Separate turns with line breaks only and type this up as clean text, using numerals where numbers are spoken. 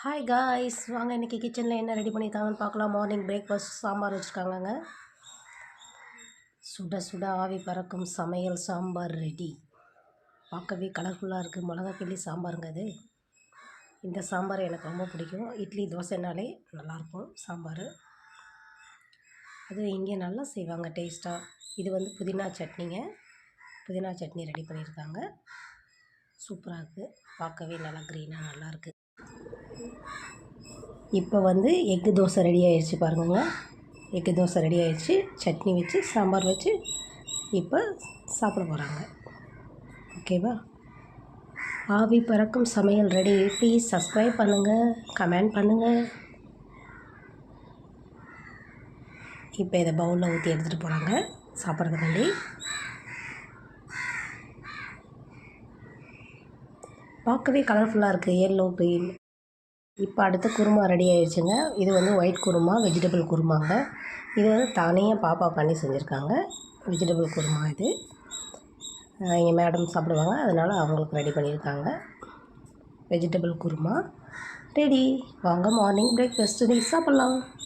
Hi guys, வாங்க இன்றைக்கி கிச்சனில் என்ன ரெடி பண்ணியிருக்காங்கன்னு பார்க்கலாம். மார்னிங் பிரேக்ஃபாஸ்ட் சாம்பார் வச்சுருக்காங்கங்க. சுட சுட ஆவி பறக்கும் சமையல் சாம்பார் ரெடி. பார்க்கவே கலர்ஃபுல்லாக இருக்குது. மிளகா கிள்ளி சாம்பாருங்க அது. இந்த சாம்பார் எனக்கு ரொம்ப பிடிக்கும். இட்லி தோசைனாலே நல்லாயிருக்கும் சாம்பார். அதுவும் இங்கே நல்லா செய்வாங்க டேஸ்ட்டாக. இது வந்து புதினா சட்னிங்க. புதினா சட்னி ரெடி பண்ணியிருக்காங்க. சூப்பராக இருக்குது. பார்க்கவே நல்லா க்ரீனாக நல்லாயிருக்கு. இப்போ வந்து எக்கு தோசை ரெடி ஆகிடுச்சு பாருங்கங்க. எக்கு தோசை ரெடி ஆகிடுச்சு. சட்னி வச்சு சாம்பார் வச்சு இப்போ சாப்பிட போகிறாங்க. ஓகேவா? ஆவி பறக்கும் சமையல் ரெடி. ப்ளீஸ் சப்ஸ்கிரைப் பண்ணுங்கள், கமெண்ட் பண்ணுங்கள். இப்போ இதை பவுலில் ஊற்றி எடுத்துகிட்டு போகிறாங்க சாப்பிட்றதுக்காண்டி. பார்க்கவே கலர்ஃபுல்லாக இருக்குது, எல்லோ க்ரீன். இப்போ அடுத்த குருமா ரெடி ஆகிடுச்சுங்க. இது வந்து ஒயிட் குருமா, வெஜிடபிள் குருமாங்க. இது வந்து தனியாக பாப்பா பண்ணி செஞ்சுருக்காங்க. வெஜிடபிள் குருமா இது. எங்கள் மேடம் சாப்பிடுவாங்க, அதனால் அவங்களுக்கு ரெடி பண்ணியிருக்காங்க. Vegetable kurma ready. வாங்க மார்னிங் பிரேக்ஃபாஸ்ட் சாப்பிட்லாம்.